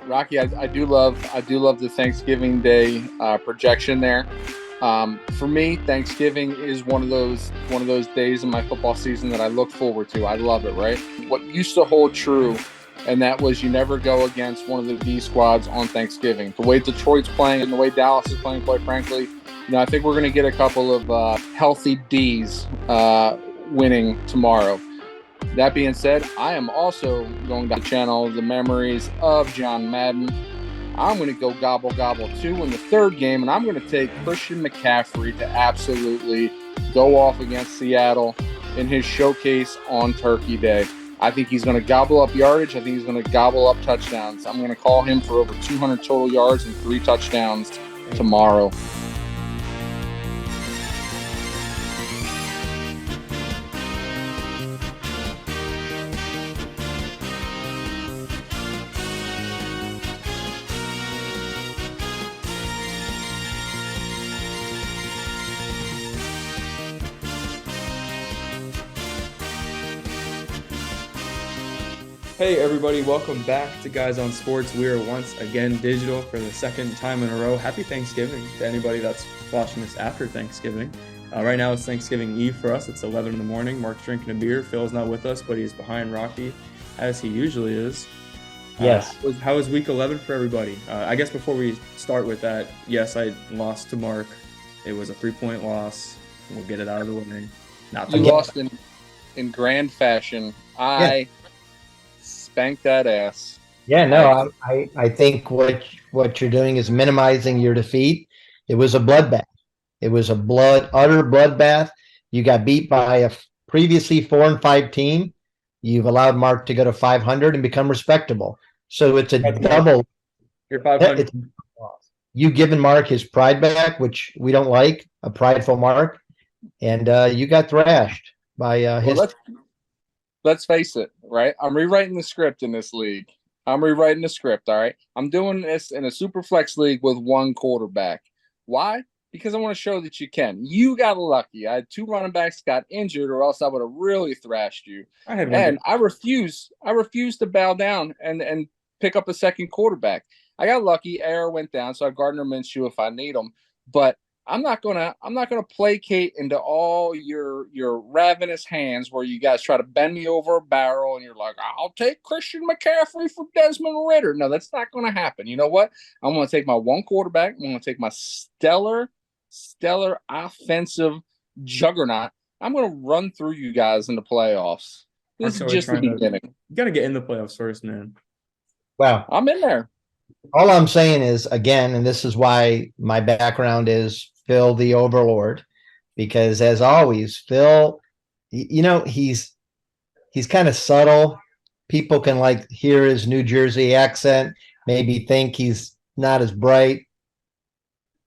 Rocky, I do love the Thanksgiving Day projection there. For me, Thanksgiving is one of those days in my football season that I look forward to. I love it, right? What used to hold true, and that was you never go against one of the D squads on Thanksgiving. The way Detroit's playing and the way Dallas is playing, quite frankly, I think we're going to get a couple of healthy D's winning tomorrow. That being said, I am also going to channel the memories of John Madden. I'm going to go gobble gobble too in the third game, and I'm going to take Christian McCaffrey to absolutely go off against Seattle in his showcase on Turkey Day. I think he's going to gobble up yardage. I think he's going to gobble up touchdowns. I'm going to call him for over 200 total yards and 3 touchdowns tomorrow. Hey everybody, welcome back to Guys on Sports. We are once again digital for the second time in a row. Happy Thanksgiving to anybody that's watching this after Thanksgiving. Right now it's Thanksgiving Eve for us. It's 11 in the morning. Mark's drinking a beer. Phil's not with us, but he's behind Rocky, as he usually is. Yes. How was week 11 for everybody? I guess before we start with that, yes, I lost to Mark. It was a 3-point loss. We'll get it out of the way. You lost in grand fashion. I spanked that ass. Yeah, no, I think what you're doing is minimizing your defeat. It was a bloodbath. It was a utter bloodbath. You got beat by a previously 4-5 team. You've allowed Mark to go to 500 and become respectable. So it's a double. You're 500. You've given Mark his pride back, which we don't like, a prideful Mark. And you got thrashed by his. Let's face it, right? I'm rewriting the script in this league. All right? I'm doing this in a super flex league with one quarterback. Why? Because I want to show that you can. You got lucky. I had 2 running backs got injured, or else I would have really thrashed you. I refuse to bow down and pick up a second quarterback. I got lucky. Air went down, so I have Gardner Minshew if I need him. But I'm not gonna placate into all your ravenous hands where you guys try to bend me over a barrel and you're like, I'll take Christian McCaffrey for Desmond Ridder. No, that's not gonna happen. You know what? I'm gonna take my one quarterback. I'm gonna take my stellar offensive juggernaut. I'm gonna run through you guys in the playoffs. This is just the beginning. You gotta get in the playoffs first, man. Wow. I'm in there. All I'm saying is, again, and this is why my background is Phil the Overlord, because as always, Phil, he's kind of subtle. People can hear his New Jersey accent, maybe think he's not as bright,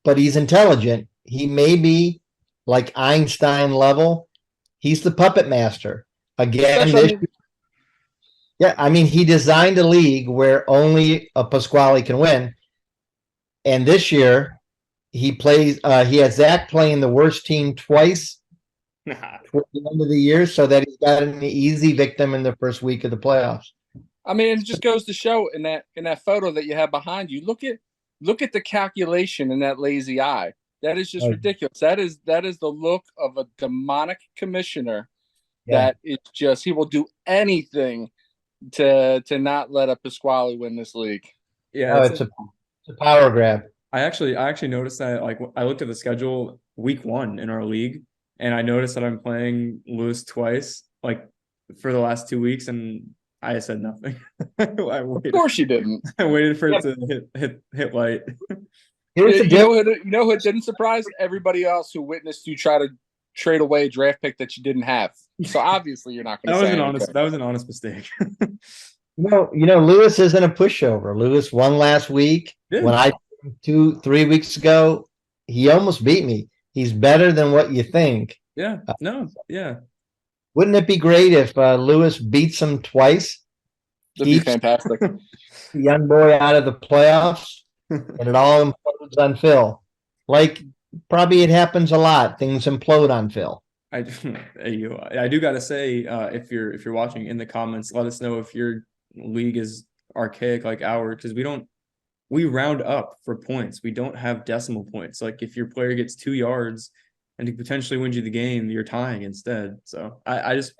but he's intelligent. He may be like Einstein level. He's the puppet master. Again, he designed a league where only a Pasquale can win. And this year, he has Zach playing the worst team twice toward the end of the year, so that he's got an easy victim in the first week of the playoffs. I mean, it just goes to show in that photo that you have behind you. Look at the calculation in that lazy eye. That is just ridiculous. That is the look of a demonic commissioner. Yeah. That is just, he will do anything to not let a Pasquale win this league. Yeah, it's a power grab. I actually noticed that. I looked at the schedule week 1 in our league, and I noticed that I'm playing Lewis twice, for the last 2 weeks, and I said nothing. Of course you didn't. I waited for it to hit light. You know who it didn't surprise? Everybody else who witnessed you try to trade away a draft pick that you didn't have. So obviously you're not going to say anything. That was an honest mistake. Lewis isn't a pushover. Lewis won last week. Yeah. When I 2-3 weeks ago, he almost beat me. He's better than what you think. Yeah. Wouldn't it be great if Lewis beats him twice? That'd be fantastic. The young boy out of the playoffs, and it all implodes on Phil. Probably it happens a lot. Things implode on Phil. I do got to say, if you're watching in the comments, let us know if your league is archaic like ours because we round up for points. We don't have decimal points. Like if your player gets 2 yards and he potentially wins you the game, you're tying instead. So I just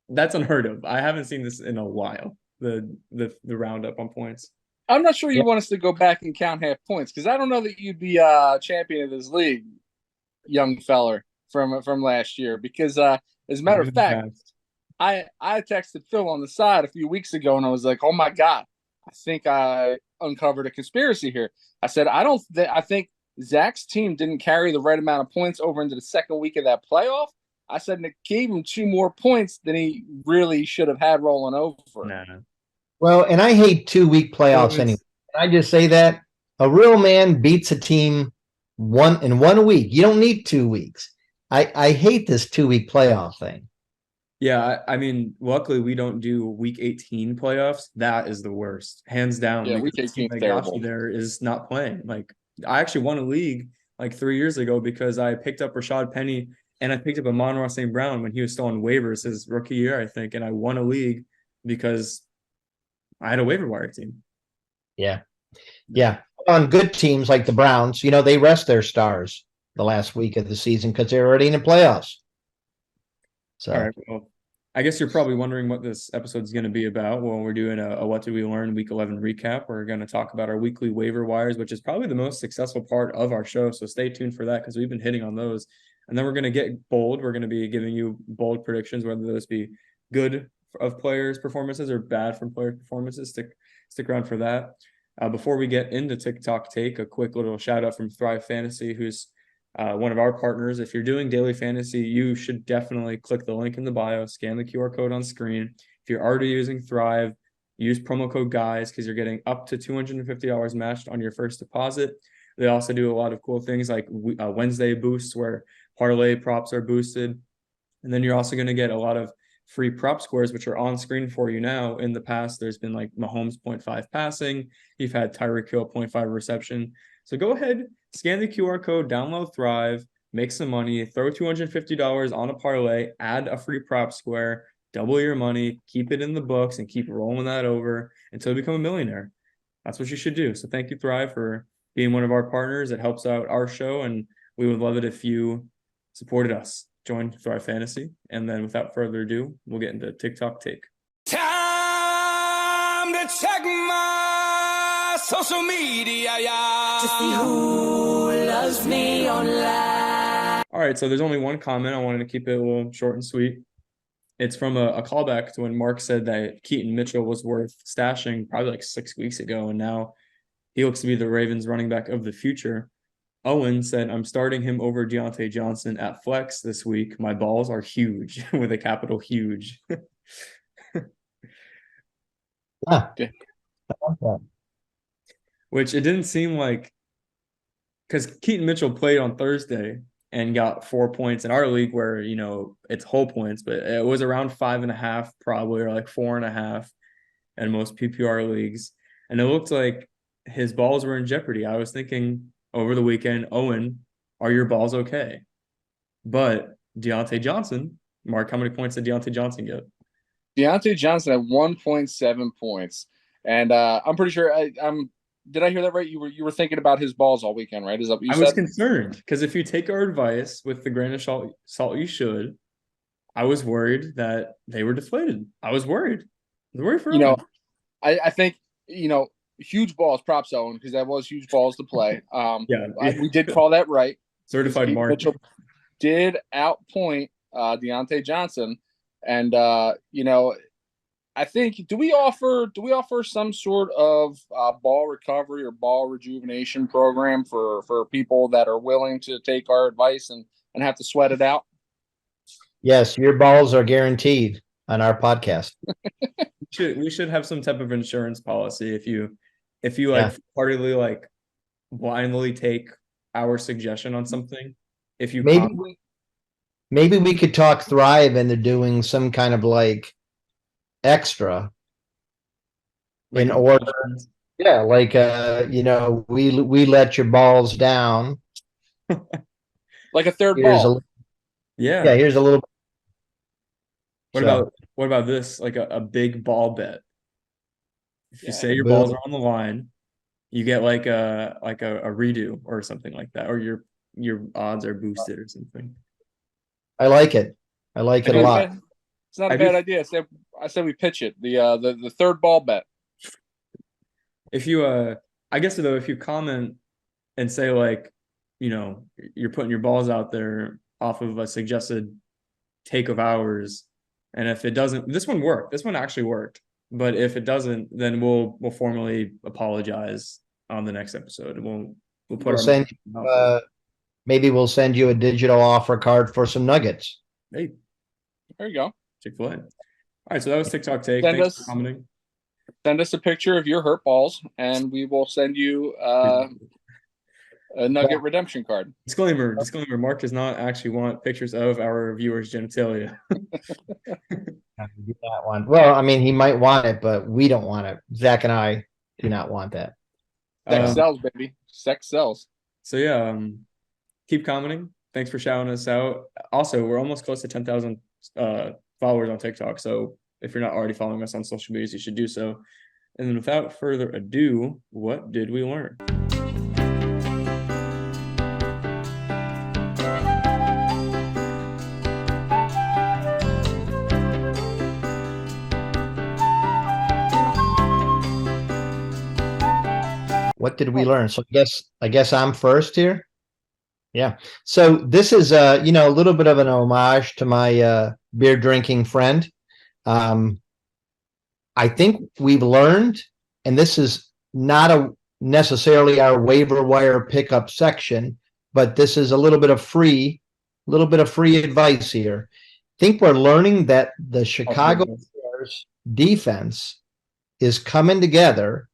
that's unheard of. I haven't seen this in a while. The roundup on points. I'm not sure you Yeah. want us to go back and count half points because I don't know that you'd be champion of this league, young feller from last year. Because as a matter of fact, I texted Phil on the side a few weeks ago and I was like, oh my God, I think I uncovered a conspiracy here. I said, I think Zach's team didn't carry the right amount of points over into the second week of that playoff. I said Nick gave him 2 more points than he really should have had rolling over. Nah. Well, and I hate 2-week playoffs Well, anyway. Can I just say that a real man beats a team in 1 week. You don't need 2 weeks. I hate this 2-week playoff thing. Yeah, I mean, luckily we don't do week 18 playoffs. That is the worst, hands down. Yeah, Because week the team 18 that is got terrible. you there is not playing. Like I actually won a league like 3 years ago because I picked up Rashad Penny and I picked up Amon-Ra St. Brown when he was still on waivers his rookie year, I think, and I won a league because I had a waiver wire team. Yeah. Yeah. On good teams like the Browns, they rest their stars the last week of the season because they're already in the playoffs. So, All right. Well, I guess you're probably wondering what this episode is going to be about. Well, we're doing a What Did We Learn Week 11 recap. We're going to talk about our weekly waiver wires, which is probably the most successful part of our show. So stay tuned for that because we've been hitting on those. And then we're going to get bold. We're going to be giving you bold predictions, whether those be good of players' performances or bad from player performances. Stick around for that. Before we get into TikTok Take, a quick little shout out from Thrive Fantasy, who's one of our partners. If you're doing daily fantasy, you should definitely click the link in the bio, scan the QR code on screen. If you're already using Thrive, use promo code GUYS because you're getting up to $250 matched on your first deposit. They also do a lot of cool things like Wednesday boosts where parlay props are boosted. And then you're also going to get a lot of free prop scores, which are on screen for you now. In the past, there's been like Mahomes 0.5 passing. You've had Tyreek Hill 0.5 reception. So go ahead, scan the QR code, download Thrive, make some money, throw $250 on a parlay, add a free prop square, double your money, keep it in the books, and keep rolling that over until you become a millionaire. That's what you should do. So thank you, Thrive, for being one of our partners. It helps out our show, and we would love it if you supported us. Join Thrive Fantasy. And then without further ado, we'll get into TikTok Take. Time to check my social media, to see who loves me online. All right, so there's only one comment. I wanted to keep it a little short and sweet. It's from a callback to when Mark said that Keaton Mitchell was worth stashing probably like 6 weeks ago, and now he looks to be the Ravens running back of the future. Owen said, I'm starting him over Deontay Johnson at flex this week. My balls are huge with a capital huge. Which it didn't seem like, because Keaton Mitchell played on Thursday and got 4 points in our league where, it's whole points, but it was around 5.5 probably, or like 4.5 in most PPR leagues. And it looked like his balls were in jeopardy. I was thinking over the weekend, Owen, are your balls okay? But Deontay Johnson, Mark, how many points did Deontay Johnson get? Deontay Johnson had 1.7 points. And I'm pretty sure did I hear that right? You were thinking about his balls all weekend, right? Is that what you said? I was concerned because if you take our advice with the grain of salt you should, I was worried that they were deflated. I was worried. For Owen. I think, huge balls, props Owen, because that was huge balls to play. Yeah. We did call that right. Certified Mark. Mitchell did outpoint Deontay Johnson. And, I think, do we offer some sort of ball recovery or ball rejuvenation program for people that are willing to take our advice and have to sweat it out? Yes, your balls are guaranteed on our podcast. We should have some type of insurance policy if you partly like blindly take our suggestion on something. If you maybe we could talk Thrive into doing some kind of like extra like in order. Yeah, like we let your balls down. Like a third ball. Here's a little. What about this? Like a big ball bet. If you Yeah, say your boom. balls are on the line, you get like a redo or something like that, or your odds are boosted or something. I like it. I like I it a not a do. lot. bad. It's not a I do. bad idea. I said we pitch it. The third ball bet. If you I guess though, if you comment and say like, you're putting your balls out there off of a suggested take of ours, and if it doesn't, this one worked. This one actually worked. But if it doesn't, then we'll formally apologize on the next episode. We'll put We'll our send money out for it. maybe we'll send you a digital offer card for some nuggets. Hey, There you go. Chick-fil-A. All right, so that was TikTok take. Send Thanks for us commenting. send us a picture of your hurt balls, and we will send you a Nugget redemption card. Disclaimer, Mark does not actually want pictures of our viewers' genitalia. That one. Well, I mean, he might want it, but we don't want it. Zach and I do not want that. Sex Um, sells, baby. Sex sells. so yeah, keep commenting. Thanks for shouting us out. Also, we're almost close to 10,000 followers on TikTok. So if you're not already following us on social medias, you should do so. And then without further ado, what did we learn? What did we learn? So I guess I'm first here. Yeah. So this is a little bit of an homage to my beer drinking friend. I think we've learned, and this is not necessarily our waiver wire pickup section, but this is a little bit of free advice here. I think we're learning that the Chicago Bears defense is coming together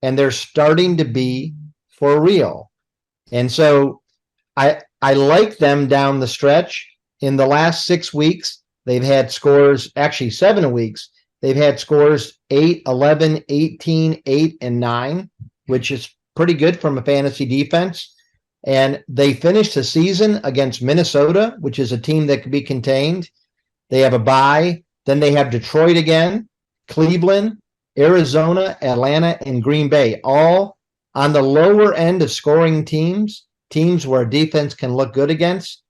and they're starting to be for real. And so I like them down the stretch. In the last 6 weeks, they've had scores, actually 7 weeks, they've had scores 8, 11, 18, 8, and 9, which is pretty good from a fantasy defense. And they finished the season against Minnesota, which is a team that could be contained. They have a bye. Then they have Detroit again, Cleveland, Arizona, Atlanta, and Green Bay, all on the lower end of scoring teams where defense can look good against.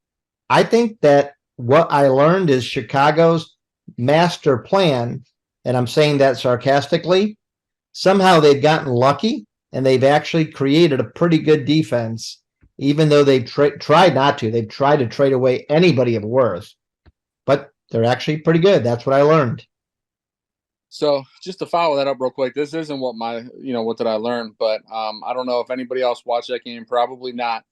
I think that what I learned is Chicago's master plan, and I'm saying that sarcastically, somehow they've gotten lucky and they've actually created a pretty good defense, even though they've tried not to. They've tried to trade away anybody of worth, but they're actually pretty good. That's what I learned. So just to follow that up real quick, this isn't what what did I learn, but I don't know if anybody else watched that game. Probably not.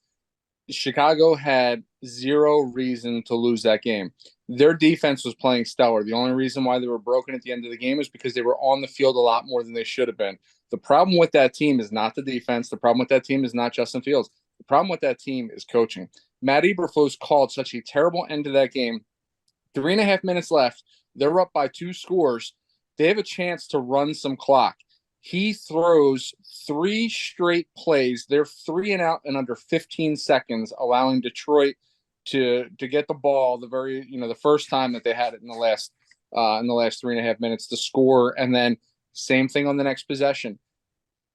Chicago had zero reason to lose that game. Their defense was playing stellar. The only reason why they were broken at the end of the game is because they were on the field a lot more than they should have been. The problem with that team is not the defense. The problem with that team is not Justin Fields. The problem with that team is coaching. Matt Eberflus called such a terrible end to that game. 3.5 minutes left. They're up by 2 scores. They have a chance to run some clock. He throws 3 straight plays. They're 3 and out in under 15 seconds, allowing Detroit to get the ball the first time that they had it in the last 3.5 minutes to score, and then same thing on the next possession.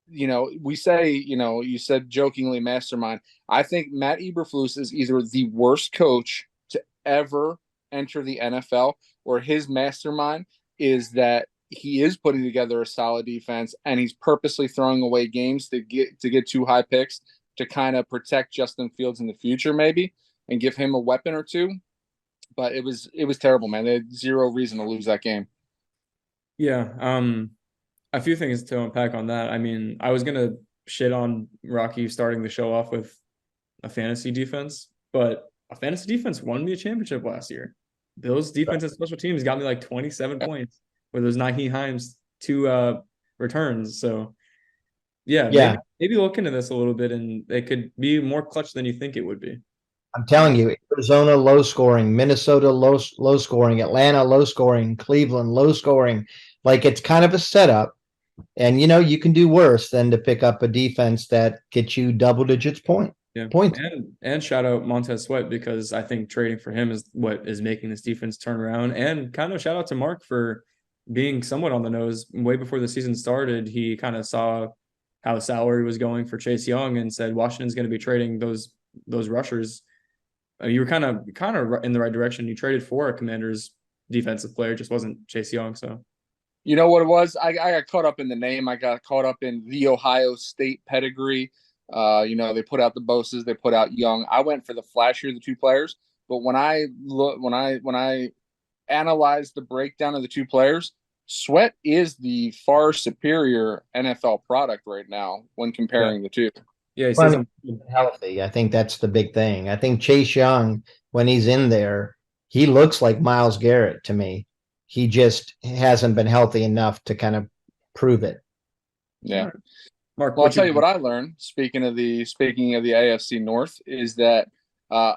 We say, you said jokingly mastermind. I think Matt Eberflus is either the worst coach to ever enter the NFL, or his mastermind is that he is putting together a solid defense and he's purposely throwing away games to get 2 high picks to kind of protect Justin Fields in the future, maybe, and give him a weapon or 2. But it was terrible, man. They had zero reason to lose that game. Yeah. A few things to unpack on that. I mean, I was gonna shit on Rocky starting the show off with a fantasy defense, but a fantasy defense won me a championship last year. Bills defense and special teams got me like 27 points with those Nyheim Hines 2 returns. So yeah, maybe look into this a little bit, and it could be more clutch than you think it would be. I'm telling you, Arizona low scoring, Minnesota low scoring, Atlanta low scoring, Cleveland low scoring. Like, it's kind of a setup, and you can do worse than to pick up a defense that gets you double digits points. And shout out Montez Sweat, because I think trading for him is what is making this defense turn around. And kind of shout out to Mark for being somewhat on the nose. Way before the season started, he kind of saw how the salary was going for Chase Young and said Washington's going to be trading those rushers. You were kind of in the right direction. You traded for a Commanders defensive player, just wasn't Chase Young. So You know what it was? I got caught up in the name. I got caught up in the Ohio State pedigree. They put out the Boses, they put out Young. I went for the flashier of the two players. But when I analyze the breakdown of the two players, Sweat is the far superior NFL product right now when yeah, comparing the two. yeah, he says When healthy, I think that's the big thing. I think Chase Young, when he's in there, he looks like Myles Garrett to me. He just hasn't been healthy enough to kind of prove it. Yeah. Mark. Well, I'll What tell you you what I learned. Speaking of the AFC North, is that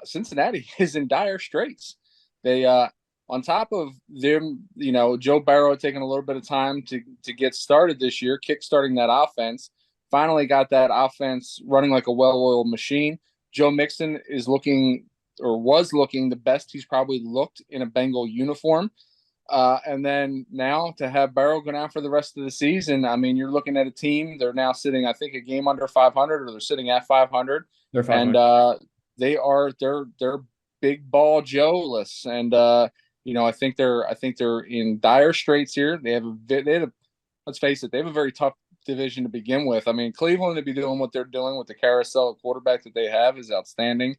Cincinnati is in dire straits. They on top of them, Joe Burrow taking a little bit of time to get started this year, kickstarting that offense. Finally got that offense running like a well-oiled machine. Joe Mixon is looking, or was looking, the best he's probably looked in a Bengal uniform. And then now to have Burrow go down for the rest of the season, I mean, you're looking at a team. They're now sitting, I think, a game under 500, or they're sitting at 500, They're and 500. they're big ball Joe-less, and I think they're in dire straits here. Let's face it, they have a very tough division to begin with. I mean, Cleveland to be doing what they're doing with the carousel of quarterback that they have is outstanding.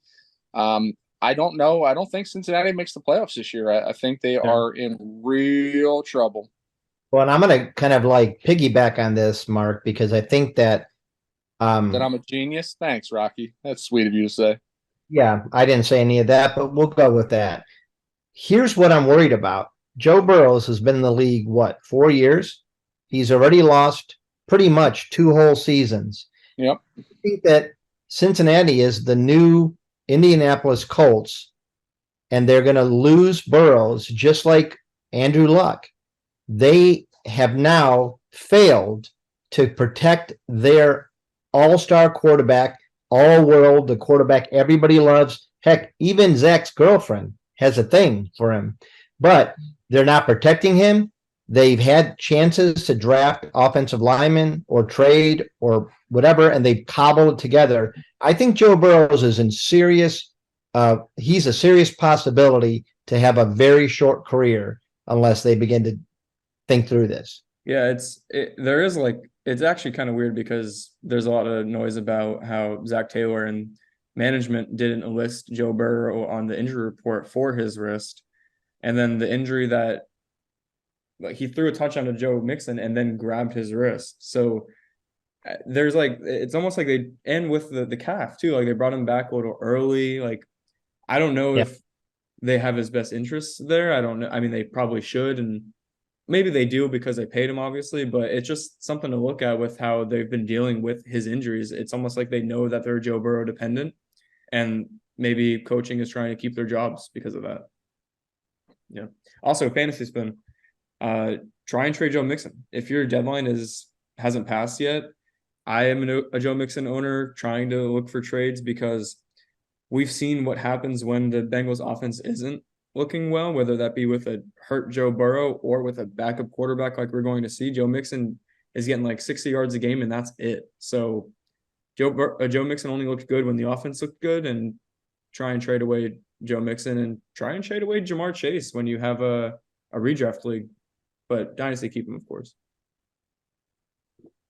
I don't know. I don't think Cincinnati makes the playoffs this year. I think they Yeah. are in real trouble. Well, and I'm going to kind of like piggyback on this, Mark, because I think that, That I'm a genius? Thanks, Rocky. That's sweet of you to say. yeah, I didn't say any of that, but we'll go with that. Here's what I'm worried about. Joe Burrows has been in the league, what, 4 years? He's already lost pretty much 2 whole seasons. Yep. I think that Cincinnati is the new Indianapolis Colts, and they're going to lose Burrows just like Andrew Luck. They have now failed to protect their all-star quarterback, all-world, the quarterback everybody loves. Heck, even Zach's girlfriend has a thing for him, but they're not protecting him. They've had chances to draft offensive linemen or trade or whatever, and they've cobbled it together. I think Joe Burrows is in serious. He's a serious possibility to have a very short career unless they begin to think through this. Yeah, there is it's actually kind of weird because there's a lot of noise about how Zach Taylor and management didn't list Joe Burrow on the injury report for his wrist. And then the injury that he threw a touchdown to Joe Mixon and then grabbed his wrist. So there's it's almost like they end with the calf too. Like they brought him back a little early. Like I don't know if they have his best interests there. I don't know. I mean, they probably should, and maybe they do because they paid him, obviously, but it's just something to look at with how they've been dealing with his injuries. It's almost like they know that they're Joe Burrow dependent, and maybe coaching is trying to keep their jobs because of that. Yeah. Also, fantasy spin. Try and trade Joe Mixon. If your deadline hasn't passed yet, I am a Joe Mixon owner trying to look for trades because we've seen what happens when the Bengals offense isn't looking well, whether that be with a hurt Joe Burrow or with a backup quarterback like we're going to see. Joe Mixon is getting like 60 yards a game, and that's it. So Joe Mixon only looked good when the offense looked good, and try and trade away Joe Mixon and try and trade away Jamar Chase when you have a redraft league. But dynasty, keep him, of course.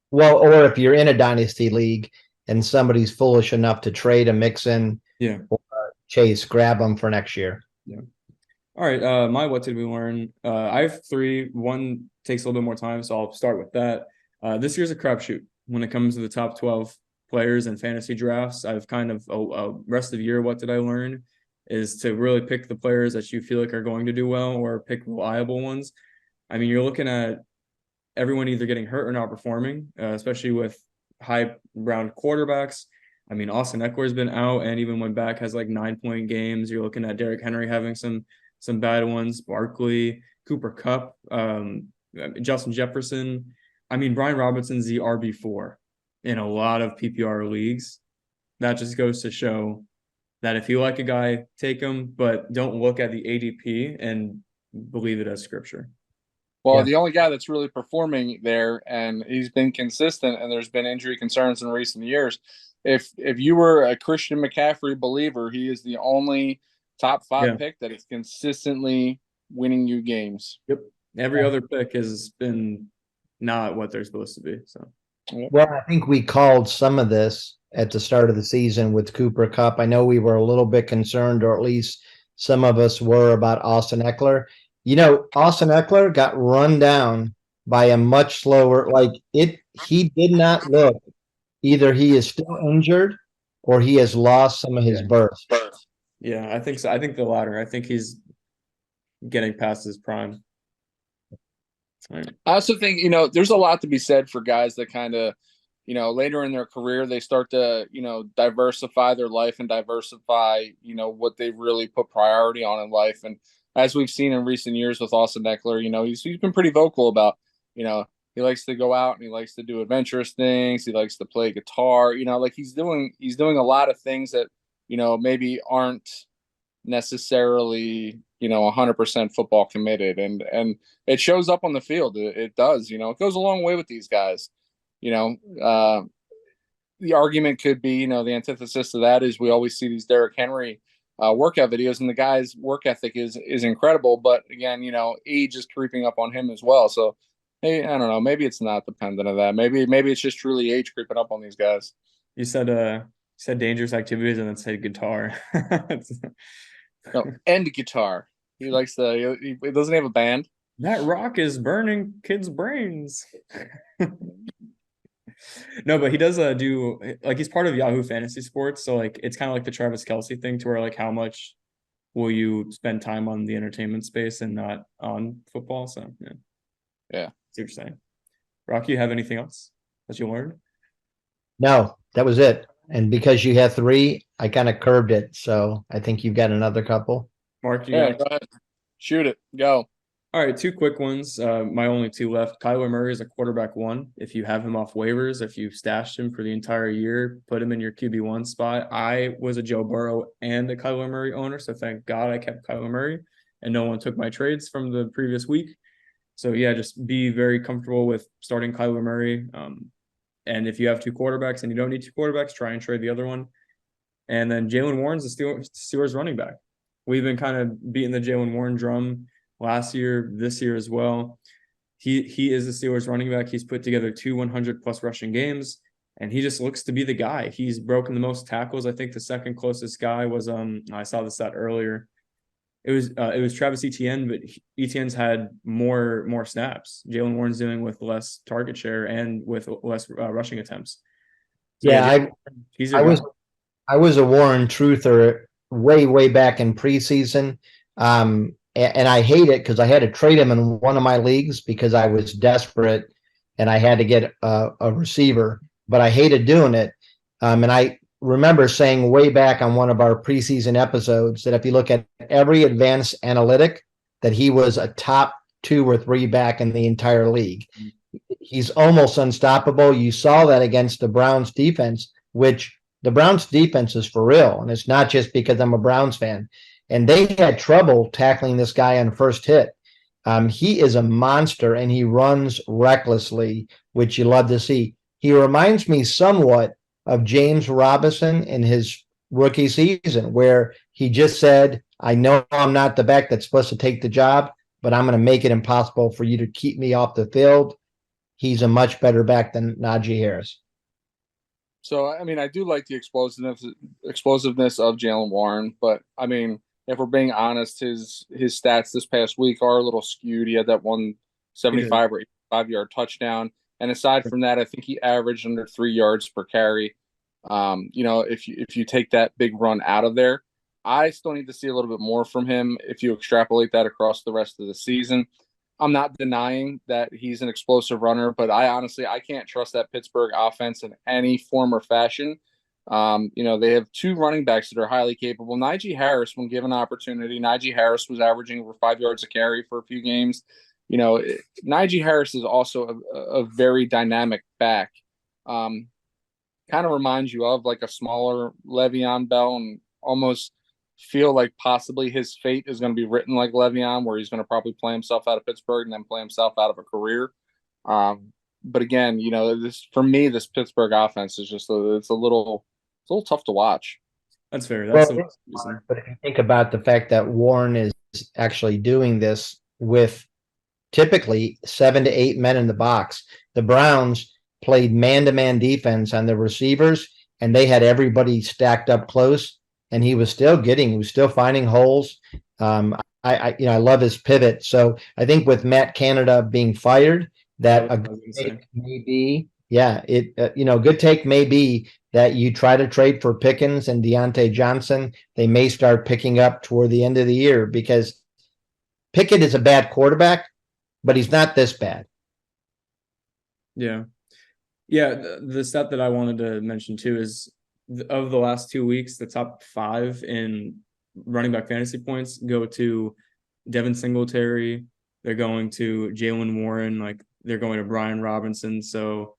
Well, or if you're in a dynasty league and somebody's foolish enough to trade a Mixon or Chase, grab them for next year. Yeah. All right. My what did we learn? I have 3. One takes a little bit more time, so I'll start with that. This year's a crapshoot when it comes to the top 12 players and fantasy drafts. I've kind of a rest of the year. What did I learn? Is to really pick the players that you feel like are going to do well, or pick reliable ones. I mean, you're looking at everyone either getting hurt or not performing, especially with high round quarterbacks. I mean, Austin Eckler's been out and even went back, has like 9-point games. You're looking at Derrick Henry having some bad ones, Barkley, Cooper Kupp, Justin Jefferson. I mean, Brian Robinson's the RB4 in a lot of PPR leagues. That just goes to show that if you like a guy, take him, but don't look at the ADP and believe it as scripture. Well, Yeah. the only guy that's really performing there, and he's been consistent, and there's been injury concerns in recent years. If you were a Christian McCaffrey believer, he is the only top five Yeah. pick that is consistently winning you games. Yep. Every other pick has been not what they're supposed to be. So Well, I think we called some of this at the start of the season with Cooper Cup. I know we were a little bit concerned, or at least some of us were, about Austin Eckler. Austin Eckler got run down by a much slower, he did not look, either he is still injured or he has lost some of his yeah. burst. Yeah, I think so. I think the latter. I think he's getting past his prime. Right. I also think, there's a lot to be said for guys that kind of, later in their career, they start to, diversify their life and diversify, what they really put priority on in life. And as we've seen in recent years with Austin Eckler, he's been pretty vocal about, he likes to go out and he likes to do adventurous things. He likes to play guitar, like he's doing a lot of things that, maybe aren't necessarily 100% football committed, and it shows up on the field. It does. It goes a long way with these guys. you know the argument could be, the antithesis to that is we always see these Derrick Henry workout videos, and the guy's work ethic is incredible, but again, age is creeping up on him as well. So hey, I don't know, maybe it's not dependent on that. Maybe it's just truly age creeping up on these guys. You said dangerous activities and then said guitar. No, and guitar. He likes the. He doesn't have a band. That rock is burning kids' brains. No, but he does do, like, he's part of Yahoo Fantasy Sports, so like it's kind of like the Travis Kelce thing, to where like how much will you spend time on the entertainment space and not on football? So yeah, Yeah. see what you're saying. Rocky, you have anything else that you learned? No, that was it. And because you had three, I kind of curbed it. So I think you've got another couple. Mark, you Yeah, got. go ahead. Shoot it. Go. All right, two quick ones. My only two left. Kyler Murray is a quarterback one. If you have him off waivers, if you've stashed him for the entire year, put him in your QB1 spot. I was a Joe Burrow and a Kyler Murray owner, so thank God I kept Kyler Murray and no one took my trades from the previous week. So yeah, just be very comfortable with starting Kyler Murray. And if you have two quarterbacks and you don't need two quarterbacks, try and trade the other one. And then Jalen Warren's the Steelers running back. We've been kind of beating the Jalen Warren drum last year, this year as well. He is the Steelers running back. He's put together 2 100+ rushing games, and he just looks to be the guy. He's broken the most tackles. I think the second closest guy was I saw the stat earlier. It was Travis Etienne, but Etienne's had more snaps. Jalen Warren's doing with less target share and with less rushing attempts. So Yeah, he's I was a Warren truther way back in preseason. And I hate it because I had to trade him in one of my leagues because I was desperate and I had to get a receiver, but I hated doing it. And I remember saying way back on one of our preseason episodes that if you look at every advanced analytic, that he was a top 2 or 3 back in the entire league. He's almost unstoppable. You saw that against the Browns defense, which the Browns defense is for real. And it's not just because I'm a Browns fan. And they had trouble tackling this guy on first hit. He is a monster and he runs recklessly, which you love to see. He reminds me somewhat of James Robinson in his rookie season, where he just said, I know I'm not the back that's supposed to take the job, but I'm going to make it impossible for you to keep me off the field. He's a much better back than Najee Harris. So, I mean, I do like the explosiveness of Jalen Warren, but I mean, if we're being honest, his stats this past week are a little skewed. He had that 175 or 85-yard touchdown, and aside from that, I think he averaged under 3 yards per carry. If you take that big run out of there, I still need to see a little bit more from him. If you extrapolate that across the rest of the season, I'm not denying that he's an explosive runner, but I can't trust that Pittsburgh offense in any form or fashion. They have 2 running backs that are highly capable. Najee Harris, when given opportunity, Najee Harris was averaging over 5 yards a carry for a few games. Najee Harris is also a very dynamic back. Kind of reminds you of like a smaller Le'Veon Bell, and almost feel like possibly his fate is going to be written like Le'Veon, where he's going to probably play himself out of Pittsburgh and then play himself out of a career. But again, this for me, this Pittsburgh offense is just it's a little tough to watch. That's fair. Well, That's the reason. but if you think about the fact that Warren is actually doing this with typically 7 to 8 men in the box, the Browns played man-to-man defense on the receivers, and they had everybody stacked up close, and he was still finding holes. I love his pivot. So I think with Matt Canada being fired, that a good take may be, good take may be that you try to trade for Pickens and Deontay Johnson. They may start picking up toward the end of the year because Pickett is a bad quarterback, but he's not this bad. Yeah. Yeah. The stat that I wanted to mention too is of the last 2 weeks, the top 5 in running back fantasy points go to Devin Singletary. They're going to Jaylen Warren. Like, they're going to Brian Robinson. So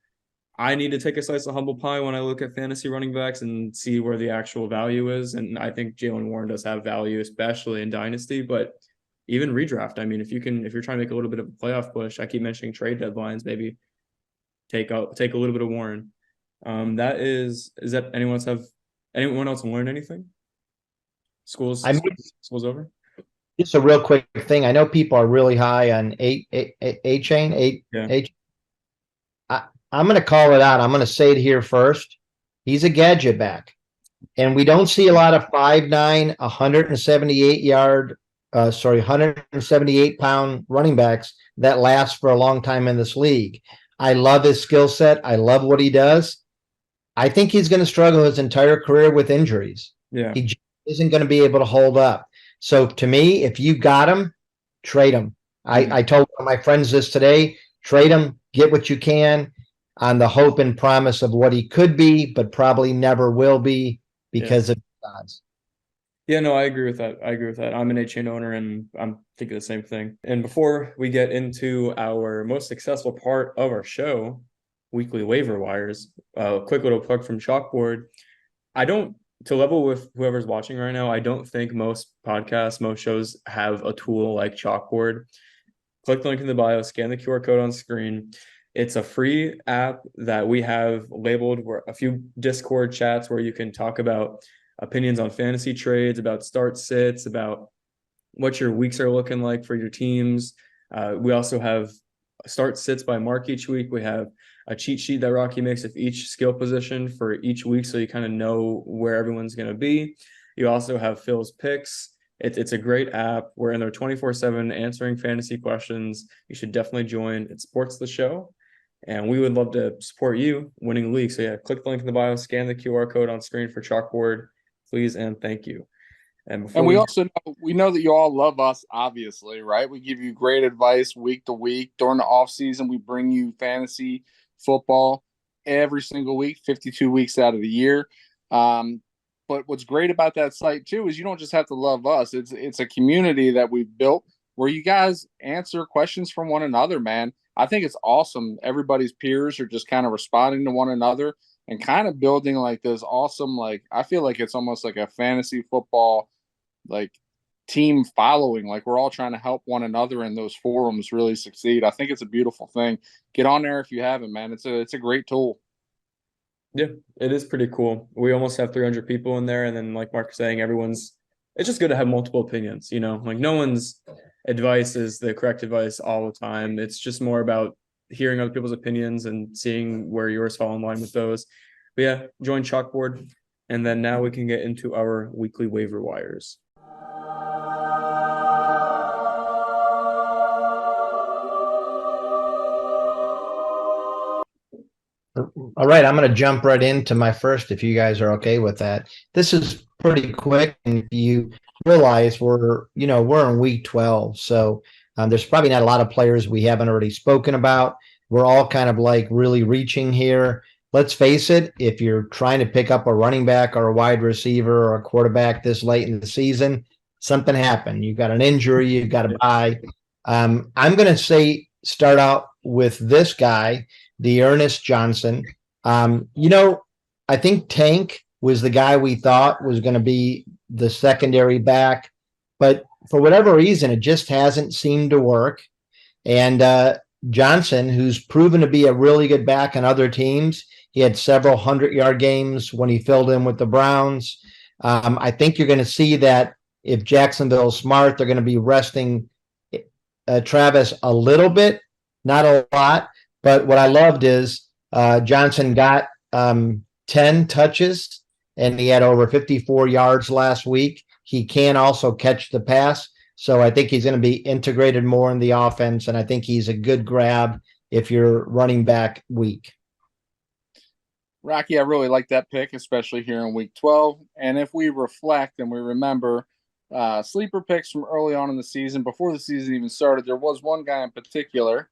I need to take a slice of humble pie when I look at fantasy running backs and see where the actual value is. And I think Jaylen Warren does have value, especially in Dynasty, but even redraft. I mean, if you're trying to make a little bit of a playoff push, I keep mentioning trade deadlines, maybe take a little bit of Warren. Is that anyone else learned anything? School's over. Just a real quick thing. I know people are really high on A-Chain. I'm going to call it out. I'm going to say it here first. He's a gadget back. And we don't see a lot of 5'9", 178-pound running backs that last for a long time in this league. I love his skill set. I love what he does. I think he's going to struggle his entire career with injuries. Yeah. He isn't going to be able to hold up. So to me, if you got him, trade him. I told one of my friends this today, trade him, get what you can on the hope and promise of what he could be, but probably never will be because of odds. Yeah, no, I agree with that. I'm an A-Chain owner, and I'm thinking the same thing. And before we get into our most successful part of our show, weekly waiver wires, quick little plug from Chalkboard. To level with whoever's watching right now, I don't think most podcasts, most shows have a tool like Chalkboard. Click the link in the bio, scan the QR code on screen. It's a free app that we have labeled where a few Discord chats where you can talk about opinions on fantasy trades, about start sits, about what your weeks are looking like for your teams. We also have start sits by mark each week. We have a cheat sheet that Rocky makes of each skill position for each week, so you kind of know where everyone's going to be. You also have Phil's picks. It's a great app. We're in there 24/7 answering fantasy questions. You should definitely join. It supports the show, and we would love to support you winning the league. So yeah, click the link in the bio, scan the QR code on screen for Chalkboard, please, and thank you. And we also know that you all love us, obviously, right? We give you great advice week to week. During the off season, we bring you fantasy football every single week, 52 weeks out of the year. But what's great about that site too is you don't just have to love us. It's a community that we've built where you guys answer questions from one another, man. I think it's awesome. Everybody's peers are just kind of responding to one another and kind of building like this awesome, like, I feel like it's almost like a fantasy football, like, team following. Like, we're all trying to help one another in those forums really succeed. I think it's a beautiful thing. Get on there if you haven't, man. It's a great tool. Yeah, it is pretty cool. We almost have 300 people in there, and then like Mark was saying, it's just good to have multiple opinions, like no one's advice is the correct advice all the time. It's just more about hearing other people's opinions and seeing where yours fall in line with those. But yeah, join Chalkboard, and then now we can get into our weekly waiver wires. All right, I'm going to jump right into my first, if you guys are okay with that. This is pretty quick, and if you realize we're in week 12, so there's probably not a lot of players we haven't already spoken about. We're all kind of like really reaching here. Let's face it, if you're trying to pick up a running back or a wide receiver or a quarterback this late in the season, something happened. You've got an injury, you've got to buy. I'm going to start out with this guy, Ernest Johnson. I think Tank was the guy we thought was going to be the secondary back, but for whatever reason, it just hasn't seemed to work. And Johnson, who's proven to be a really good back on other teams, he had several 100-yard games when he filled in with the Browns. I think you're going to see that if Jacksonville's smart, they're going to be resting Travis a little bit, not a lot. But what I loved is Johnson got 10 touches and he had over 54 yards last week. He can also catch the pass. So I think he's going to be integrated more in the offense. And I think he's a good grab if you're running back weak. Rocky, I really like that pick, especially here in week 12. And if we reflect and we remember sleeper picks from early on in the season, before the season even started, there was one guy in particular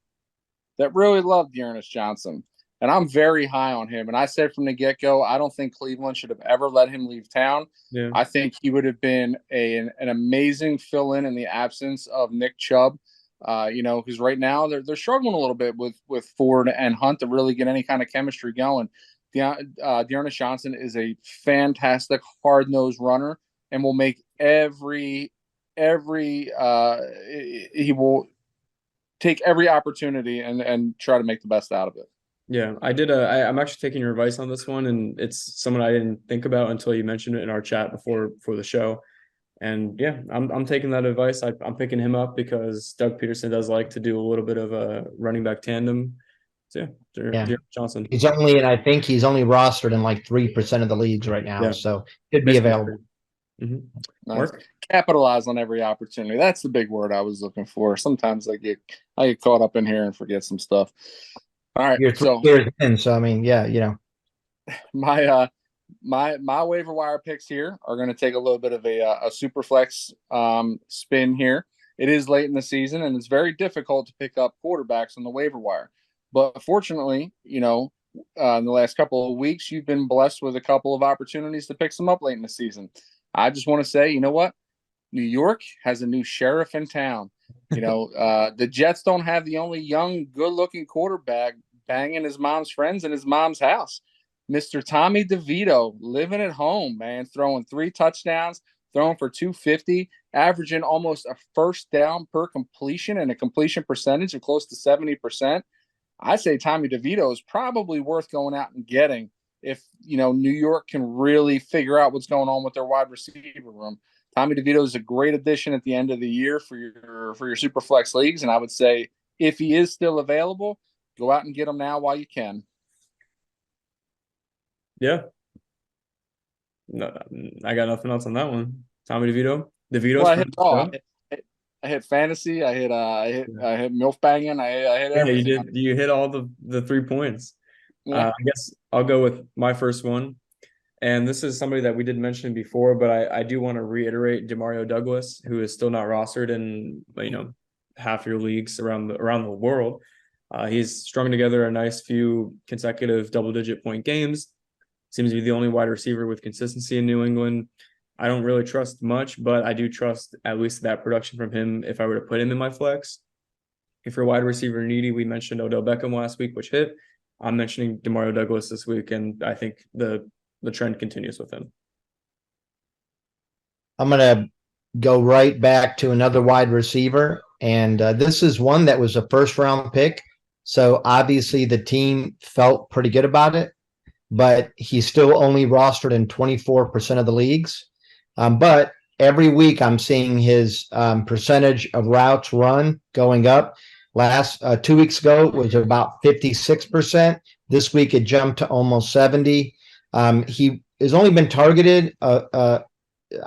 that really loved Ernest Johnson. And I'm very high on him. And I said from the get-go, I don't think Cleveland should have ever let him leave town. Yeah. I think he would have been an amazing fill-in in the absence of Nick Chubb. Because right now they're struggling a little bit with Ford and Hunt to really get any kind of chemistry going. D'Ernest Johnson is a fantastic hard-nosed runner and will make he will take every opportunity and try to make the best out of it. Yeah, I'm actually taking your advice on this one, and it's someone I didn't think about until you mentioned it in our chat before the show. And yeah, I'm taking that advice. I'm picking him up because Doug Peterson does like to do a little bit of a running back tandem. So yeah, Johnson. I think he's only rostered in like 3% of the leagues right now. Yeah. So could be available. Mm-hmm. Nice. Mark? Capitalize on every opportunity. That's the big word I was looking for. Sometimes I get caught up in here and forget some stuff. All right. You're 3 years in, so I mean, yeah, My waiver wire picks here are going to take a little bit of a super flex spin here. It is late in the season, and it's very difficult to pick up quarterbacks on the waiver wire. But fortunately, in the last couple of weeks, you've been blessed with a couple of opportunities to pick some up late in the season. I just want to say, you know what? New York has a new sheriff in town. The Jets don't have the only young, good-looking quarterback banging his mom's friends in his mom's house. Mr. Tommy DeVito living at home, man, throwing 3 touchdowns, throwing for 250, averaging almost a first down per completion and a completion percentage of close to 70%. I say Tommy DeVito is probably worth going out and getting if, New York can really figure out what's going on with their wide receiver room. Tommy DeVito is a great addition at the end of the year for your super flex leagues. And I would say if he is still available, go out and get him now while you can. Yeah. No, I got nothing else on that one. Tommy DeVito. Well, I hit fantasy. I hit MILF banging. I hit everything. You did. You hit all the 3 points. Yeah. I guess I'll go with my first one. And this is somebody that we did mention before, but I do want to reiterate Demario Douglas, who is still not rostered in half your leagues around the world. He's strung together a nice few consecutive double-digit point games. Seems to be the only wide receiver with consistency in New England. I don't really trust much, but I do trust at least that production from him if I were to put him in my flex. If you're wide receiver needy, we mentioned Odell Beckham last week, which hit. I'm mentioning Demario Douglas this week, and I think the trend continues with him. I'm going to go right back to another wide receiver, and this is one that was a first-round pick, so obviously the team felt pretty good about it, but he's still only rostered in 24% of the leagues. But every week I'm seeing his percentage of routes run going up. Last 2 weeks ago, it was about 56%. This week it jumped to almost 70%. He has only been targeted, I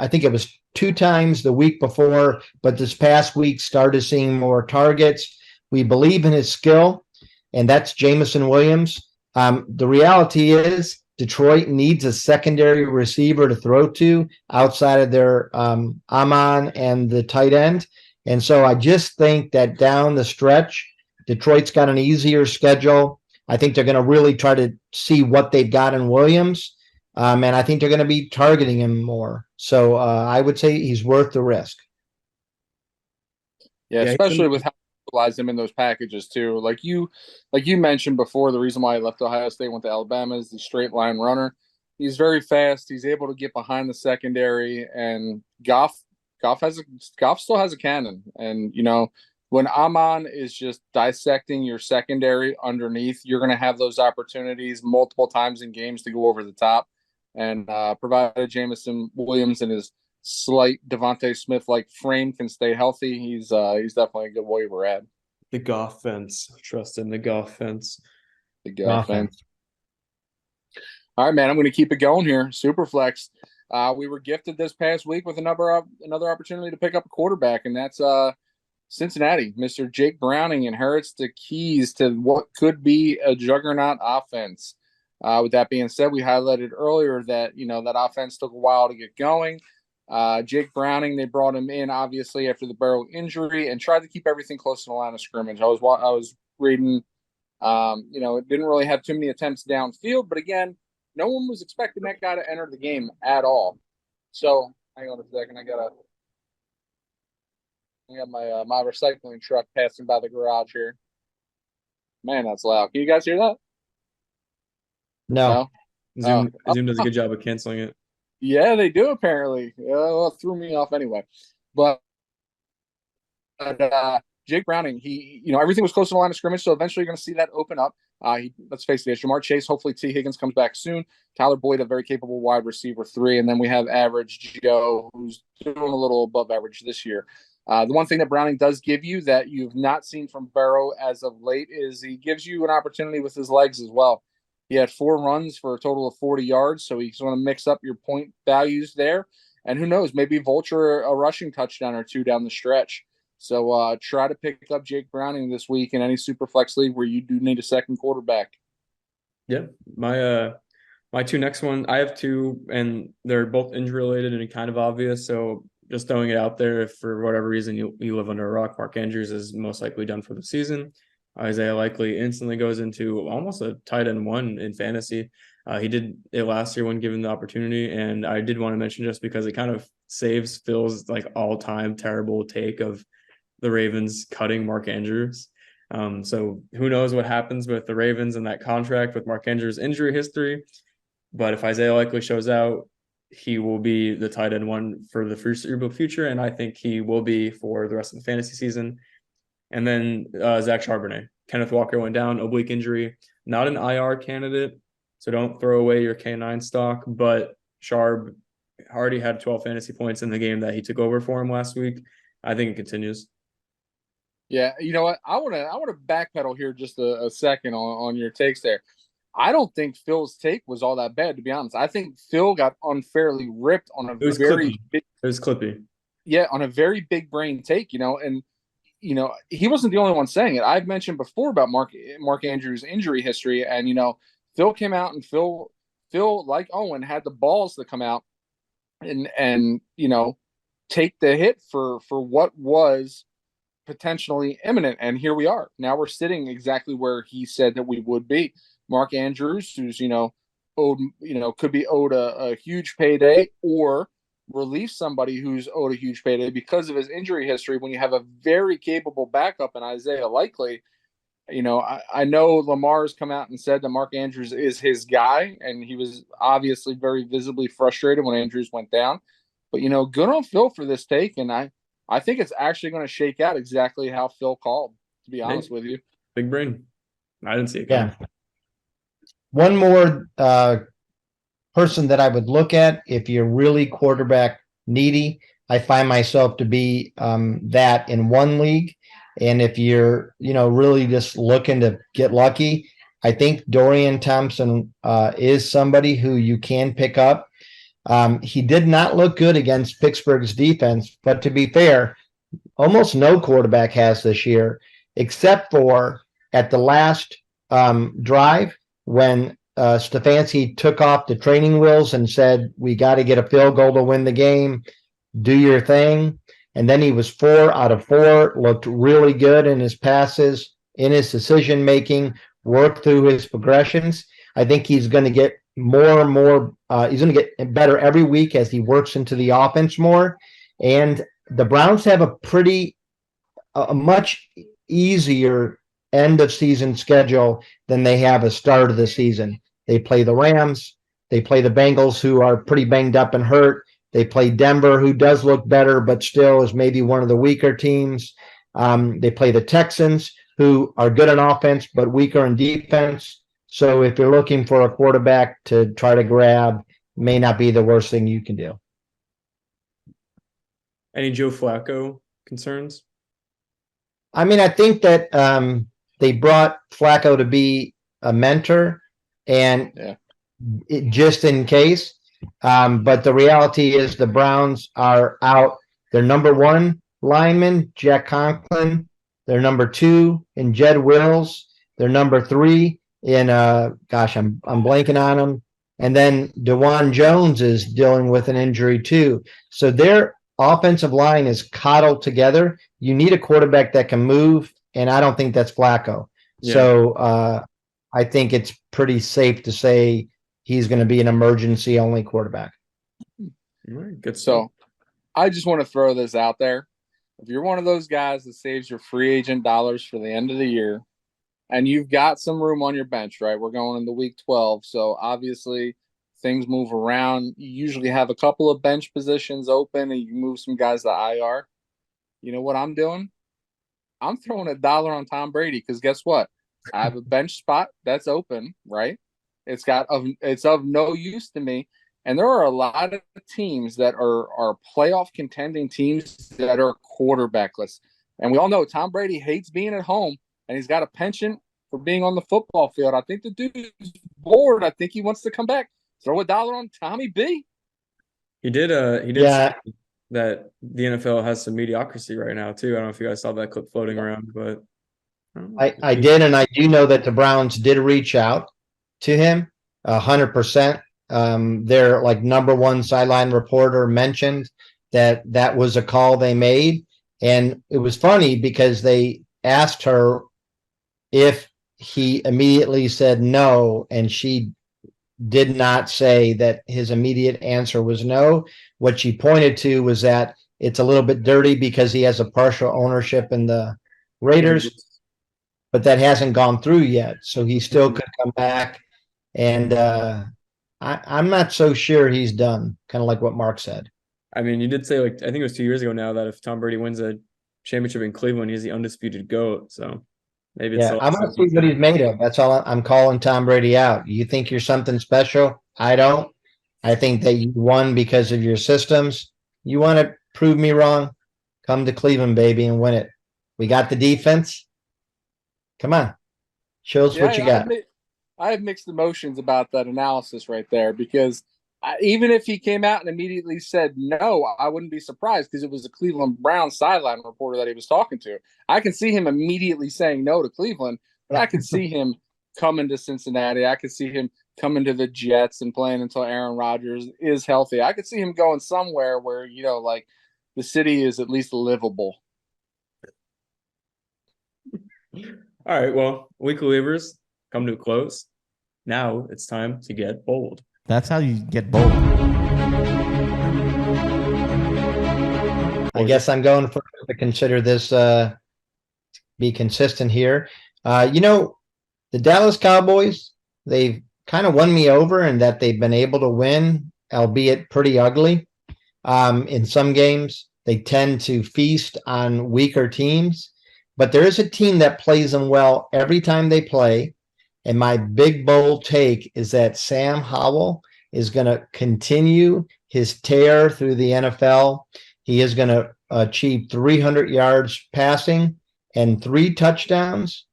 think it was 2 times the week before, but this past week started seeing more targets. We believe in his skill, and that's Jameson Williams. The reality is Detroit needs a secondary receiver to throw to outside of their Amon and the tight end. And so I just think that down the stretch, Detroit's got an easier schedule. I think they're going to really try to see what they've got in Williams. And I think they're going to be targeting him more. So I would say he's worth the risk. Yeah, especially with how you utilize him in those packages too. Like you mentioned before, the reason why he left Ohio State, went to Alabama is the straight line runner. He's very fast. He's able to get behind the secondary, and Goff still has a cannon. And when Amon is just dissecting your secondary underneath, you're going to have those opportunities multiple times in games to go over the top. And provided Jameson Williams and his slight Devontae Smith like frame can stay healthy, he's definitely a good waiver ad. The Goff fence. Trust in the Goff fence. The Goff fence. All right, man. I'm going to keep it going here. Superflex. We were gifted this past week with another opportunity to pick up a quarterback, and that's Cincinnati. Mr. Jake Browning inherits the keys to what could be a juggernaut offense. With that being said, we highlighted earlier that that offense took a while to get going. Jake Browning, they brought him in obviously after the Burrow injury and tried to keep everything close to the line of scrimmage. I was reading, it didn't really have too many attempts downfield, but again, no one was expecting that guy to enter the game at all. So hang on a second, I got my recycling truck passing by the garage here. Man, that's loud. Can you guys hear that? No. Zoom does a good job of canceling it. Yeah, they do apparently. Well, it threw me off anyway. But Jake Browning, everything was close to the line of scrimmage, so eventually you're going to see that open up. Let's face it, Jamar Chase, hopefully T. Higgins comes back soon. Tyler Boyd, a very capable wide receiver 3, and then we have average Joe, who's doing a little above average this year. The one thing that Browning does give you that you've not seen from Burrow as of late is he gives you an opportunity with his legs as well. He had 4 runs for a total of 40 yards, so he's going to mix up your point values there. And who knows, maybe vulture a rushing touchdown or 2 down the stretch. So try to pick up Jake Browning this week in any super flex league where you do need a second quarterback. Yeah, my 2 next one, I have 2, and they're both injury related and kind of obvious. So just throwing it out there, if for whatever reason you live under a rock, Mark Andrews is most likely done for the season. Isaiah Likely instantly goes into almost a tight end 1 in fantasy. He did it last year when given the opportunity, and I did want to mention just because it kind of saves Phil's like all-time terrible take of the Ravens cutting Mark Andrews. So who knows what happens with the Ravens and that contract with Mark Andrews' injury history. But if Isaiah Likely shows out, he will be the tight end 1 for the foreseeable future, and I think he will be for the rest of the fantasy season. And then Zach Charbonnet. Kenneth Walker went down, oblique injury, not an IR candidate, so don't throw away your K9 stock. But Charb already had 12 fantasy points in the game that he took over for him last week. I think it continues. Yeah, you know what? I want to backpedal here just a second on your takes there. I don't think Phil's take was all that bad, to be honest. I think Phil got unfairly ripped on a very big. It was clippy. Yeah, on a very big brain take, and he wasn't the only one saying it. I've mentioned before about Mark Andrews' injury history, and Phil came out and Phil like Owen had the balls to come out and take the hit for what was potentially imminent, and here we are. Now we're sitting exactly where he said that we would be. Mark Andrews, who's could be owed a huge payday, or relieve somebody who's owed a huge payday because of his injury history. When you have a very capable backup in Isaiah Likely, I know Lamar's come out and said that Mark Andrews is his guy, and he was obviously very visibly frustrated when Andrews went down. But good on Phil for this take, and I think it's actually going to shake out exactly how Phil called, to be honest with you. Big brain. I didn't see it coming. Yeah. One more person that I would look at if you're really quarterback needy. I find myself to be that in one league. And if you're, really just looking to get lucky, I think Dorian Thompson is somebody who you can pick up. He did not look good against Pittsburgh's defense, but to be fair, almost no quarterback has this year, except for at the last drive when Stefanski took off the training wheels and said, we got to get a field goal to win the game, do your thing. And then he was 4 out of 4, looked really good in his passes, in his decision-making, worked through his progressions. I think he's going to get more and more, he's going to get better every week as he works into the offense more. And the Browns have a much easier end of season schedule than they have a start of the season. They play the Rams, They play the Bengals, who are pretty banged up and hurt. They play Denver, who does look better, but still is maybe one of the weaker teams. They play the Texans, who are good on offense, but weaker in defense. So if you're looking for a quarterback to try to grab, may not be the worst thing you can do. Any Joe Flacco concerns? I mean, I think that they brought Flacco to be a mentor and just in case. But the reality is the Browns are out their number one lineman, Jack Conklin, their number two in Jed Wills, their number three in I'm blanking on him. And then DeJuan Jones is dealing with an injury too. So their offensive line is coddled together. You need a quarterback that can move, and I don't think that's Flacco. Yeah. So I think it's pretty safe to say he's going to be an emergency only quarterback. All right, good. So I just want to throw this out there. If you're one of those guys that saves your free agent dollars for the end of the year and you've got some room on your bench, right? We're going into week 12. So obviously things move around. You usually have a couple of bench positions open and you move some guys to IR. You know what I'm doing? I'm throwing $1 on Tom Brady because guess what? I have a bench spot that's open, right? It's of no use to me. And there are a lot of teams that are playoff contending teams that are quarterbackless. And we all know Tom Brady hates being at home, and he's got a penchant for being on the football field. I think the dude's bored. I think he wants to come back. Throw $1 on Tommy B. He did say that the NFL has some mediocrity right now too. I don't know if you guys saw that clip floating around, but I did, and I do know that the Browns did reach out to him 100%. Their like number one sideline reporter mentioned that was a call they made, and it was funny because they asked her if he immediately said no, and she did not say that his immediate answer was no. What she pointed to was that it's a little bit dirty because he has a partial ownership in the Raiders, but that hasn't gone through yet. So he still could come back. And I'm not so sure he's done, kind of like what Mark said. I mean, you did say, like, I think it was 2 years ago now, that if Tom Brady wins a championship in Cleveland, he's the undisputed GOAT. So maybe it's I want to see what he's made of. That's all. I'm calling Tom Brady out. You think you're something special? I don't. I think that you won because of your systems. You want to prove me wrong? Come to Cleveland, baby, and win it. We got the defense. Come on. Show us what you got. I have mixed emotions about that analysis right there because even if he came out and immediately said no, I wouldn't be surprised because it was a Cleveland Browns sideline reporter that he was talking to. I can see him immediately saying no to Cleveland, but I could see him coming to Cincinnati. I could see him coming to the Jets and playing until Aaron Rodgers is healthy. I could see him going somewhere where, like the city is at least livable. All right, well, weekly waivers come to a close. Now it's time to get bold. That's how you get bold. I guess I'm going for to consider this be consistent here. The Dallas Cowboys, they've kind of won me over in that they've been able to win, albeit pretty ugly. In some games, they tend to feast on weaker teams. But there is a team that plays them well every time they play. And my big bold take is that Sam Howell is going to continue his tear through the NFL. He is going to achieve 300 yards passing and 3 touchdowns,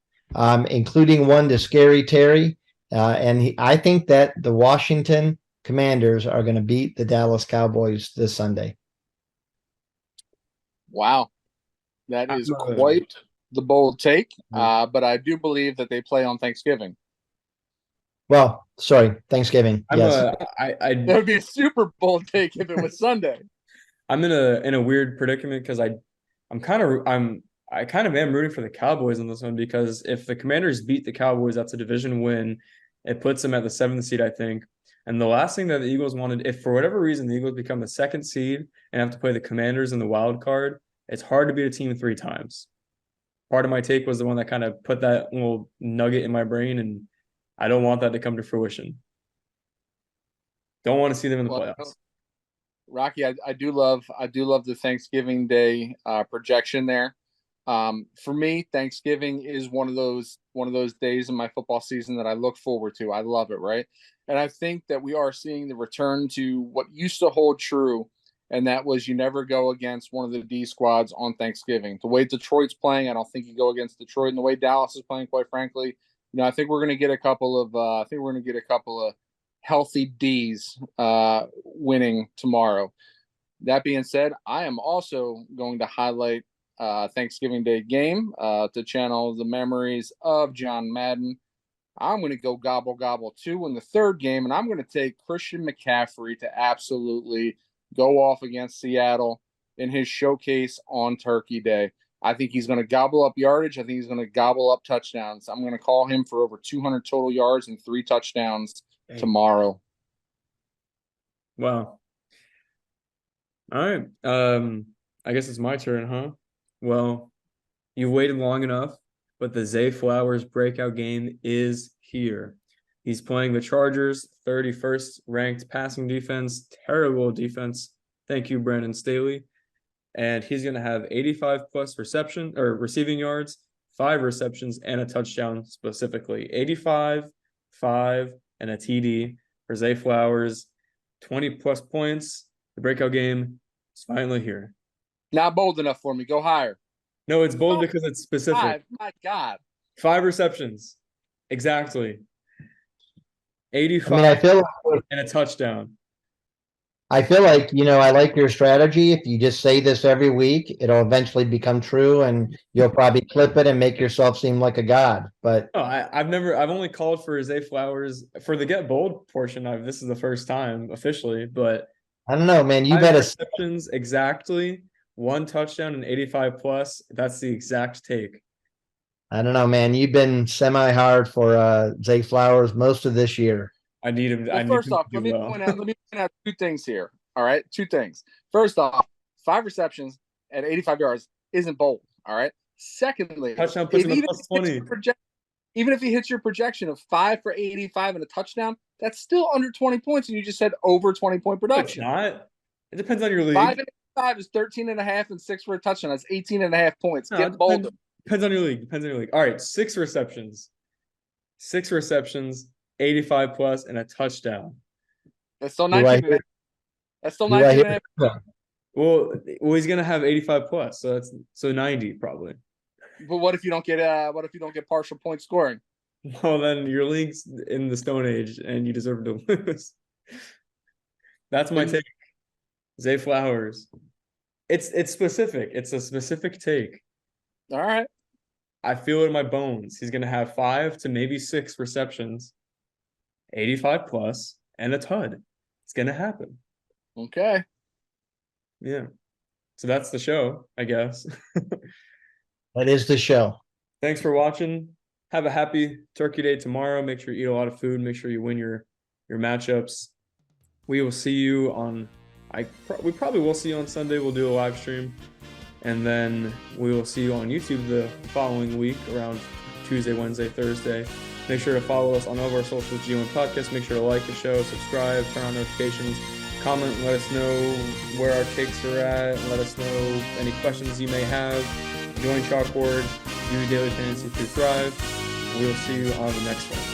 including one to Scary Terry. I think that the Washington Commanders are going to beat the Dallas Cowboys this Sunday. Wow. That is quite the bold take, but I do believe that they play on Thanksgiving. Well, sorry, Thanksgiving. Yes, that would be a super bold take if it was Sunday. I'm in a weird predicament because I kind of am rooting for the Cowboys in this one because if the Commanders beat the Cowboys, that's a division win. It puts them at the 7th seed, I think. And the last thing that the Eagles wanted, if for whatever reason the Eagles become the 2nd seed and have to play the Commanders in the wild card, it's hard to beat a team 3 times. Part of my take was the one that kind of put that little nugget in my brain, and I don't want that to come to fruition. Don't want to see them in the Well, playoffs. Rocky, I do love the Thanksgiving Day projection there. For me, Thanksgiving is one of those days in my football season that I look forward to. I love it, right? And I think that we are seeing the return to what used to hold true, and that was you never go against one of the D squads on Thanksgiving. The way Detroit's playing, I don't think you go against Detroit, and the way Dallas is playing, quite frankly, I think we're going to get a couple of healthy D's winning tomorrow. That being said, I am also going to highlight Thanksgiving Day game to channel the memories of John Madden. I'm going to go gobble gobble too in the third game, and I'm going to take Christian McCaffrey to absolutely go off against Seattle in his showcase on Turkey Day. I think he's going to gobble up yardage. I think he's going to gobble up touchdowns. I'm going to call him for over 200 total yards and 3 touchdowns tomorrow. Wow. All right. I guess it's my turn, huh? Well, you waited long enough, but the Zay Flowers breakout game is here. He's playing the Chargers, 31st ranked passing defense, terrible defense. Thank you, Brandon Staley. And he's going to have 85 plus receiving yards, 5 receptions, and a touchdown specifically. 85, 5, and a TD for Zay Flowers. 20 plus points. The breakout game is finally here. Not bold enough for me. Go higher. No, it's bold because it's specific. 5, my God. 5 receptions. Exactly. 85 I feel and a touchdown. I feel like, I like your strategy. If you just say this every week, it'll eventually become true and you'll probably clip it and make yourself seem like a god. But no, I've only called for Zay Flowers for the get bold portion. This is the first time officially, but I don't know, man. You 5 better receptions exactly, 1 touchdown and 85 plus. That's the exact take. I don't know, man. You've been semi-hard for Zay Flowers most of this year. I need him. Well, first off, let me point out 2 things here. All right, 2 things. First off, 5 receptions at 85 yards isn't bold. All right. Secondly, touchdown puts him at plus 20. Even if he hits your projection of 5 for 85 and a touchdown, that's still under 20 points, and you just said over 20-point production. It's not. It depends on your league. 5 and 85 is 13.5 and 6 for a touchdown. That's 18.5 points. No, Get bolder. Depends on your league. All right, 6 receptions. 6 receptions, 85 plus, and a touchdown. That's still 19. That's still 19. Well, he's gonna have 85 plus, so 90 probably. But what if you don't get partial point scoring? Well, then your league's in the Stone Age, and you deserve to lose. That's my take. Zay Flowers. It's specific. It's a specific take. All right. I feel it in my bones. He's gonna have 5 to maybe 6 receptions, 85 plus, and a TUD. It's gonna happen. Okay. Yeah. So that's the show, I guess. That is the show. Thanks for watching. Have a happy Turkey Day tomorrow. Make sure you eat a lot of food. Make sure you win your matchups. We will see you on. We probably will see you on Sunday. We'll do a live stream, and then we will see you on YouTube the following week around Tuesday, Wednesday, Thursday. Make sure to follow us on all of our socials, G1 Podcast. Make sure to like the show, subscribe, turn on notifications, comment, let us know where our takes are at, and let us know any questions you may have. Join CHALKBOARD, do daily fantasy to thrive. We'll see you on the next one.